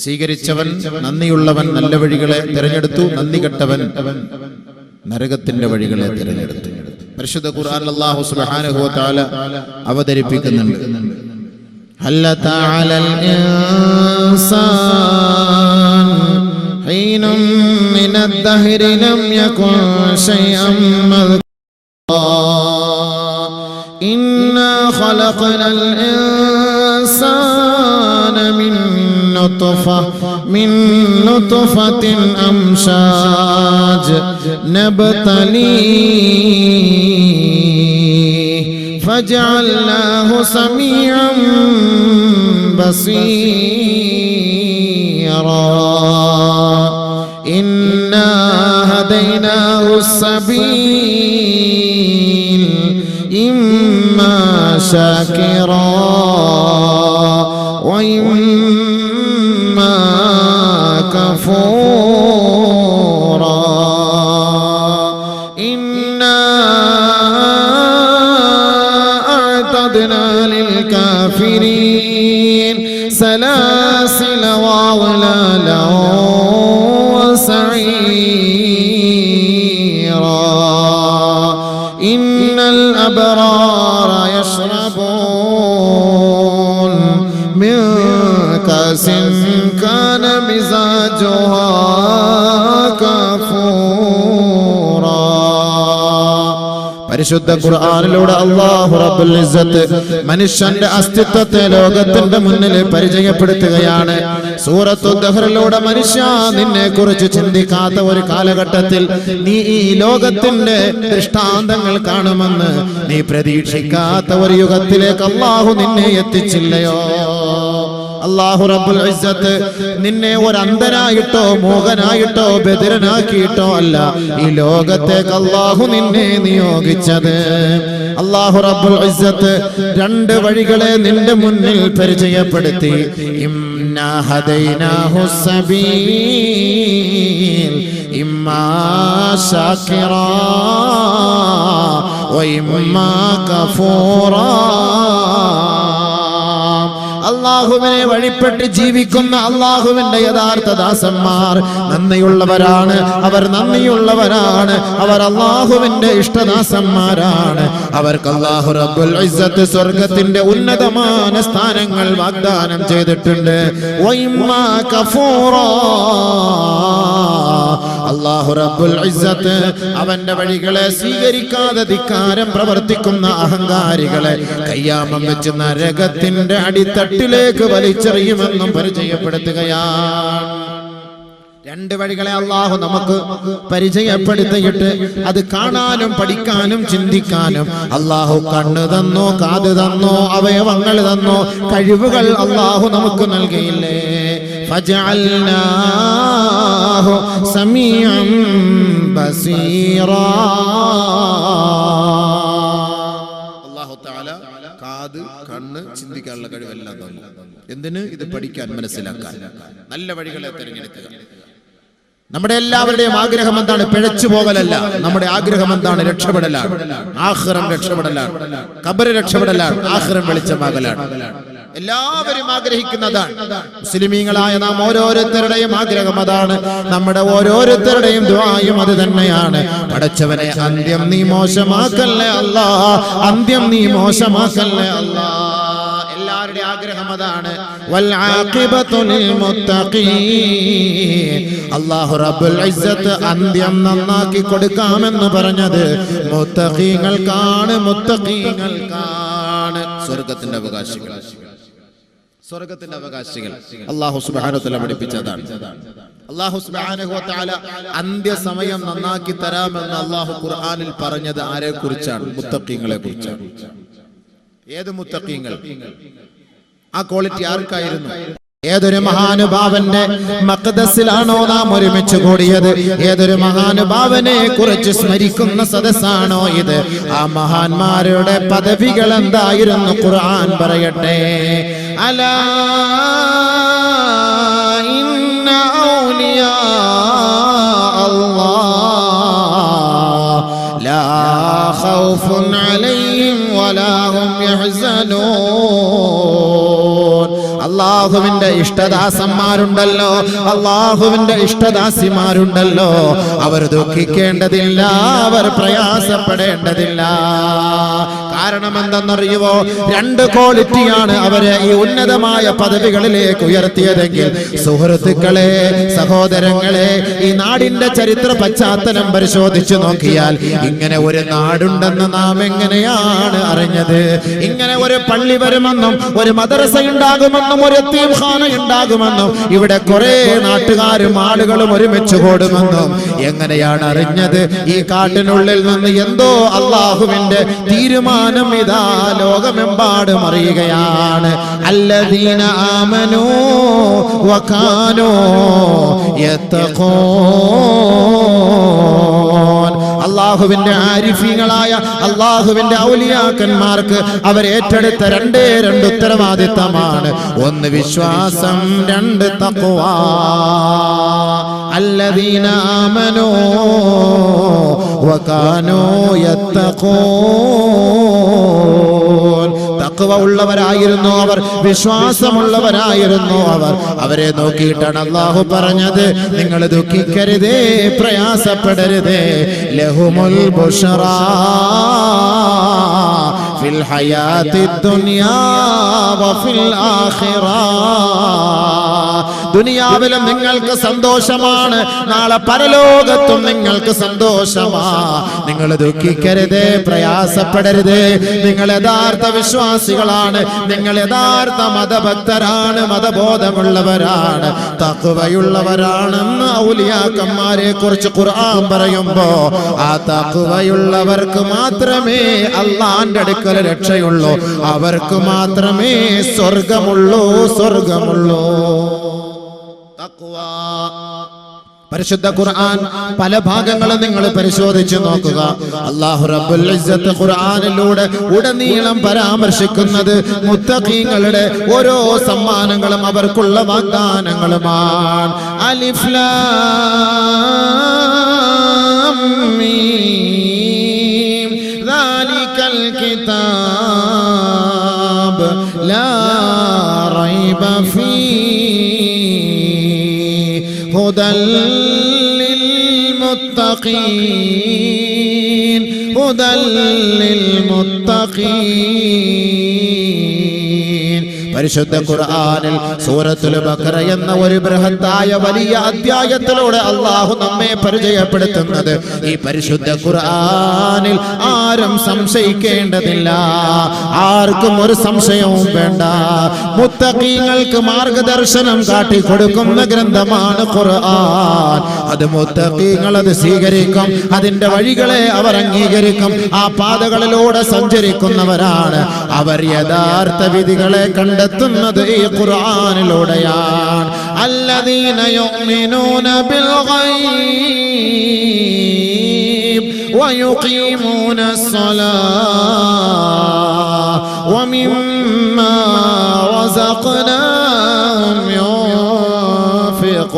സ്വീകരിച്ചവൻ നന്ദിയുള്ളവൻ നല്ല വഴികളെ തിരഞ്ഞെടുത്തു, നന്ദി കെട്ടവൻ നരകത്തിന്റെ വഴികളെ തിരഞ്ഞെടുത്തു. പരിശുദ്ധ ഖുർആൻ അല്ലാഹു സുബ്ഹാനഹു വ തആല അവതരിപ്പിക്കുന്നുണ്ട്. ഹല്ലത അലൽ ഇൻസാൻ ഹീനും മിനദ് ദഹ്രി ലം യകുൻ ശൈഅൻ മദ്കൂറാ ഇന്നാ ഖലഖനൽ ഇൻസാന من نطفة أمشاج نبتليه فجعلناه سميعا بصيرا إنا هديناه السبيل إما شاكرا وإما كفورا إنا أعتدنا للكافرين سلاسل وأغلالا وسعيرا إن الأبرار يشربون من كأس كان مزاجها كافورا. പരിശുദ്ധ ഖുർആനിലൂടെ അല്ലാഹു റബ്ബുൽ ഇസ്സത്ത് മനുഷ്യന്റെ അസ്തിത്വത്തെ ലോകത്തിന്റെ മുന്നിൽ പരിചയപ്പെടുത്തുകയാണ്. സൂറത്തു ദഹ്റിലൂടെ മനുഷ്യ, നിന്നെ കുറിച്ച് ചിന്തിക്കാത്ത ഒരു കാലഘട്ടത്തിൽ നീ ഈ ലോകത്തിന്റെ ദൃഷ്ടാന്തങ്ങൾ കാണുമെന്ന് നീ പ്രതീക്ഷിക്കാത്ത ഒരു യുഗത്തിലേക്ക് അല്ലാഹു നിന്നെ എത്തിച്ചില്ലയോ? അല്ലാഹു റബ്ബുൽ ഇസ്സത്ത് നിന്നെ ഒരു അന്ധനായിട്ടോ മോഹനായിട്ടോ ബദിരനാക്കിയിട്ടോ അല്ല ഈ ലോകത്തേക്ക് അല്ലാഹു നിന്നെ നിയോഗിച്ചത്. അല്ലാഹു റബ്ബുൽ ഇസ്സത്ത് രണ്ട് വഴികളെ നിന്റെ മുന്നിൽ പരിചയപ്പെടുത്തി. ഇന്നാ ഹദൈനാഹു സബീൽ ഇമ്മാ ശാകിറാ വ ഇമ്മാ കഫൂറാ. അള്ളാഹുവിനെ വഴിപ്പെട്ട് ജീവിക്കുന്ന അള്ളാഹുവിന്റെ യഥാർത്ഥ ദാസന്മാർ നന്ദിയുള്ളവരാണ്. അവർ നന്ദിയുള്ളവരാണ്. അവർ അള്ളാഹുവിന്റെ ഇഷ്ടദാസന്മാരാണ്. അവർക്ക് അല്ലാഹു റബ്ബുൽ ഇസ്സത്ത് സ്വർഗ്ഗത്തിന്റെ ഉന്നതമായ സ്ഥാനങ്ങൾ വാഗ്ദാനം ചെയ്തിട്ടുണ്ട്. വഇമ്മാ കഫൂറാ, അല്ലാഹു റബ്ബുൽ ഇസ്സത്ത് അവന്റെ വഴികളെ സ്വീകരിക്കാതെ ധിക്കാരം പ്രവർത്തിക്കുന്ന അഹങ്കാരികളെ കയ്യാമം വെച്ച് നരകത്തിന്റെ അടിത്തട്ടിലേക്ക് വലിച്ചെറിയുമെന്നും പരിചയപ്പെടുത്തുകയാണ്. രണ്ട് വഴികളെ അല്ലാഹു നമുക്ക് പരിചയപ്പെടുത്തിയിട്ട് അത് കാണാനും പഠിക്കാനും ചിന്തിക്കാനും അല്ലാഹു കണ്ണ് തന്നോ, കാത് തന്നോ, അവയവങ്ങൾ തന്നോ, കഴിവുകൾ അല്ലാഹു നമുക്ക് നൽകിയില്ലേ? ഫജഅൽനാഹു സമീഅൻ ബസീറാ. അല്ലാഹു തആല കാത്, കണ്ണ്, ചിന്തിക്കാനുള്ള കഴിവെല്ലാം തന്നു. എന്തിന്? ഇത് പഠിക്കാൻ, മനസ്സിലാക്കാൻ, നല്ല വഴികളെ തിരഞ്ഞെടുക്കുക. നമ്മുടെ എല്ലാവരുടെയും ആഗ്രഹം എന്താണ്? പിഴച്ചു പോകലല്ല. നമ്മുടെ ആഗ്രഹം എന്താണ്? രക്ഷപ്പെടലാണ്. ആഖിറം രക്ഷപ്പെടലാണ്. ഖബർ രക്ഷപ്പെടലാണ്. ആഖിറം വെളിച്ചമാകലാണ്. എല്ലാവരും ആഗ്രഹിക്കുന്നതാണ്. മുസ്ലിമീങ്ങളായ നാം ഓരോരുത്തരുടെയും ആഗ്രഹം അതാണ്. നമ്മുടെ ഓരോരുത്തരുടെയും ദുആയും അത് തന്നെയാണ്. പടച്ചവനെ, അന്ത്യം നീ മോശമാക്കല്ലേ അല്ലാ, അന്ത്യം നീ മോശമാക്കല്ലേ അല്ലാ. എല്ലാവരുടെ ആഗ്രഹം അതാണ്. വൽ ആഖിബത്തു ലിൽ മുത്തഖീൻ. അല്ലാഹു റബ്ബുൽ ഇസ്സത്ത് അന്ത്യം നന്നാക്കി കൊടുക്കാമെന്ന് പറഞ്ഞത് മുത്തഖീങ്ങൾക്കാണ്. മുത്തഖീങ്ങൾക്കാണ് സ്വർഗ്ഗത്തിന്റെ അവകാശികൾ. സ്വർഗ്ഗത്തിന്റെ അവകാശികൾ അല്ലാഹു സുബ്ഹാനഹു വ തആല പഠിപ്പിച്ചതാണ്. അല്ലാഹു സുബ്ഹാനഹു വ തആല അന്ത്യസമയം നന്നാക്കി തരാമെന്ന് അല്ലാഹു ഖുർആനിൽ പറഞ്ഞത് ആരെ കുറിച്ചാണ്? മുത്തഖീങ്ങളെ കുറിച്ചാണ്. ഏത് മുത്തഖീങ്ങൾ? ആ ക്വാളിറ്റി ആർക്കായിരുന്നു? ഏതൊരു മഹാനുഭാവന്റെ മഖ്ദസിലാണോ നാം ഒരുമിച്ച് കൂടിയത്? ഏതൊരു മഹാനുഭാവനെ കുറിച്ച് സ്മരിക്കുന്ന സദസ്സാണോ ഇത്? ആ മഹാന്മാരുടെ പദവികൾ എന്തായിരുന്നു? ഖുർആൻ പറയട്ടെ. അലാ ഇന്ന ഔലിയാ അല്ലാഹ് ലാ ഖൗഫുൻ അലൈഹിം വലാ ഹും യഹ്സനൂൻ. അല്ലാഹുവിന്റെ ഇഷ്ടദാസന്മാരുണ്ടല്ലോ, അള്ളാഹുവിന്റെ ഇഷ്ടദാസിമാരുണ്ടല്ലോ, അവർ ദുഃഖിക്കേണ്ടതില്ല, അവർ പ്രയാസപ്പെടേണ്ടതില്ല. കാരണം എന്തെന്നറിയുവോ? രണ്ട് ക്വാളിറ്റിയാണ് അവരെ ഈ ഉന്നതമായ പദവികളിലേക്ക് ഉയർത്തിയതെങ്കിൽ, സുഹൃത്തുക്കളെ, സഹോദരങ്ങളെ, ഈ നാടിന്റെ ചരിത്ര പശ്ചാത്തലം പരിശോധിച്ചു നോക്കിയാൽ ഇങ്ങനെ ഒരു നാടുണ്ടെന്ന് നാം എങ്ങനെയാണ് അറിഞ്ഞത്? ഇങ്ങനെ ഒരു പള്ളി വരുമെന്നും ഒരു മദ്രസ ഉണ്ടാകുമെന്നും ഒരു യതീംഖാന ഉണ്ടാകുമെന്നും ഇവിടെ കുറെ നാട്ടുകാരും ആളുകളും ഒരുമിച്ച് കൂടുമെന്നും എങ്ങനെയാണ് അറിഞ്ഞത്? ഈ കാട്ടിനുള്ളിൽ നിന്ന് എന്തോ അള്ളാഹുവിന്റെ തീരുമാനം ഇതാ ലോകമെമ്പാടും അറിയുകയാണ്. അല്ലദീന ആമനൂ വകാനൂ യത്തഖൂൻ. അള്ളാഹുവിന്റെ ആരിഫീങ്ങളായ അള്ളാഹുവിന്റെ ഔലിയാക്കന്മാർക്ക് അവർ ഏറ്റെടുത്ത രണ്ടേ രണ്ട് ഉത്തരവാദിത്തമാണ്. ഒന്ന് വിശ്വാസം, രണ്ട് തഖ്വ. അല്ലദീന ആമനൂ വകാനൂ യത്തഖൂൻ. തഖ്വ ഉള്ളവരായിരുന്നു അവർ, വിശ്വാസമുള്ളവരായിരുന്നു അവർ. അവരെ നോക്കിയിട്ടാണ് അല്ലാഹു പറഞ്ഞത്, നിങ്ങൾ ദുഃഖിക്കരുതേ, പ്രയാസപ്പെടരുതേ. ലഹുമുൽ ബുശ്റാ ഫിൽ ഹയാത്തി ദുനിയാ വഫിൽ ആഖിറ. ദുനിയാവിലും നിങ്ങൾക്ക് സന്തോഷമാണ്, നാളെ പരലോകത്തും നിങ്ങൾക്ക് സന്തോഷമാ. നിങ്ങൾ ദുഃഖിക്കരുതേ, പ്രയാസപ്പെടരുതേ. നിങ്ങൾ യഥാർത്ഥ വിശ്വാസികളാണ്, നിങ്ങൾ യഥാർത്ഥ മതഭക്തരാണ്, മതബോധമുള്ളവരാണ്, തഖ്വയുള്ളവരാണെന്ന് ഔലിയാക്കന്മാരെ കുറിച്ച് ഖുർആൻ പറയുമ്പോ ആ തഖ്വയുള്ളവർക്ക് മാത്രമേ അല്ലാഹുവിന്റെ അടുക്കൽ രക്ഷയുള്ളൂ, അവർക്ക് മാത്രമേ സ്വർഗമുള്ളൂ, സ്വർഗമുള്ളൂ. പരിശുദ്ധ ഖുർആൻ പല ഭാഗങ്ങളും നിങ്ങൾ പരിശോധിച്ചു നോക്കുക. അല്ലാഹു റബ്ബുൽ ഇസ്സത്ത് ഖുർആനിലൂടെ ഉടനീളം പരാമർശിക്കുന്നത് മുത്തഖീങ്ങളുടെ ഓരോ സമ്മാനങ്ങളും അവർക്കുള്ള വാഗ്ദാനങ്ങളുമാണ്. അലിഫ് ലാം മീം ദാലികൽ കിതാബ് ലാ റൈബ ഫീഹി هدى للمتقين هدى للمتقين. പരിശുദ്ധ ഖുർആനിൽ സൂറത്തുൽ ബഖറ എന്ന ഒരു ബൃഹത്തായ വലിയ അധ്യായത്തിലൂടെ അല്ലാഹു നമ്മെ പരിചയപ്പെടുത്തുന്നത്, ഈ പരിശുദ്ധ ഖുർആനിൽ ആരും സംശയിക്കേണ്ടതില്ല, ആർക്കും ഒരു സംശയവും വേണ്ട. മുത്തഖീങ്ങൾക്ക് മാർഗദർശനം കാട്ടിക്കൊടുക്കുന്ന ഗ്രന്ഥമാണ് ഖുർആൻ. അത് മുത്തഖീങ്ങൾ അത് സ്വീകരിക്കും, അതിന്റെ വഴികളെ അവർ അംഗീകരിക്കും, ആ പാതകളിലൂടെ സഞ്ചരിക്കുന്നവരാണ് അവർ. യഥാർത്ഥ വിധികളെ കണ്ടെത്തുന്നത് ഈ ഖുർആനിലൂടെയാണ്. അല്ലദീന യുഅ്മിനൂന ബിൽ ഗൈബ് വയുഖീമൂന الصلاة വമിമ്മാ റസഖ്നാഹും യുൻഫിഖൂൻ.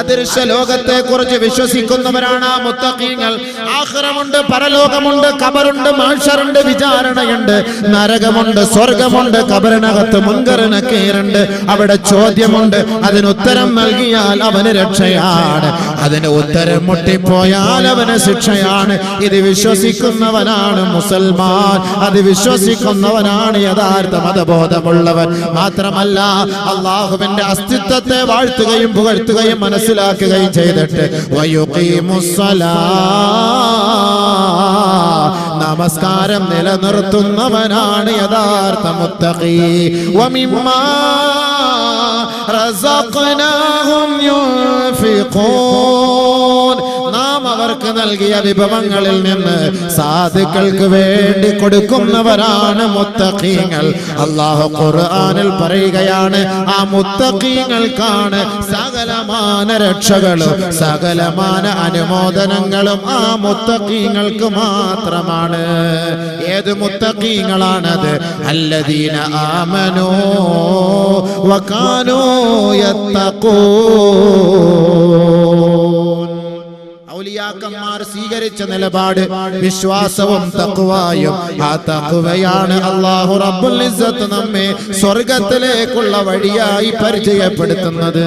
അദൃശ്യ ലോകത്തെ കുറിച്ച് വിശ്വസിക്കുന്നവരാണ് ആ മുത്തഖീങ്ങൾ. ആഖിറമുണ്ട്, പരലോകമുണ്ട്, ഖബറുണ്ട്, മഹ്ശറുണ്ട്, വിചാരണയുണ്ട്, നരകമുണ്ട്, സ്വർഗമുണ്ട്, ഖബറിനകത്ത് മുൻകർ നക്കീറുണ്ട്. അവിടെ ചോദ്യമുണ്ട്, അതിന് ഉത്തരം നൽകിയാൽ അവന് രക്ഷയാണ്, അതിന് ഉത്തരം മുട്ടിപ്പോയാൽ അവന് ശിക്ഷയാണ്. ഇത് വിശ്വസിക്കുന്നവനാണ് മുസൽമാൻ, അത് വിശ്വസിക്കുന്നവനാണ് യഥാർത്ഥ മതബോധമുള്ളവൻ. മാത്രമല്ല അല്ലാഹുവിന്റെ അസ്തിത്വത്തെ വാഴ്ത്തുകയും പുകഴ്ത്തുകയും മനസ്സിലാക്കുകയും ചെയ്തിട്ട് നമസ്കാരം നിലനിർത്തുന്നവനാണ് യഥാർത്ഥ മുത്തഖി. വമിമ്മാ റസഖ്നാഹും യുൻഫിഖൂൻ. നാം അവർക്ക് നൽകിയ വിഭവങ്ങളിൽ നിന്ന് സാധുക്കൾക്ക് വേണ്ടി കൊടുക്കുന്നവരാണ് മുത്തഖീങ്ങൾ. അല്ലാഹു ഖുർആനിൽ പറയുകയാണ്, ആ മുത്തഖീങ്ങൾക്കാണ് സകലമാന രക്ഷകളും സകലമാന അനുമോദനങ്ങളും ആ മുത്തഖീങ്ങൾക്ക് മാത്രമാണ്. ഏത് മുത്തഖീങ്ങളാണത്? അല്ലദീന ആമനൂ വകാനൂ യത്തഖൂൻ. ഔലിയാക്കന്മാർ സ്വീകരിച്ച നിലപാട് വിശ്വാസവും തഖ്വയും. ആ തഖ്വയാണ് അല്ലാഹു റബ്ബുൽ ഇസ്സത്ത് നമ്മെ സ്വർഗ്ഗത്തിലേക്കുള്ള വഴിയായി പരിചയപ്പെടുത്തുന്നത്.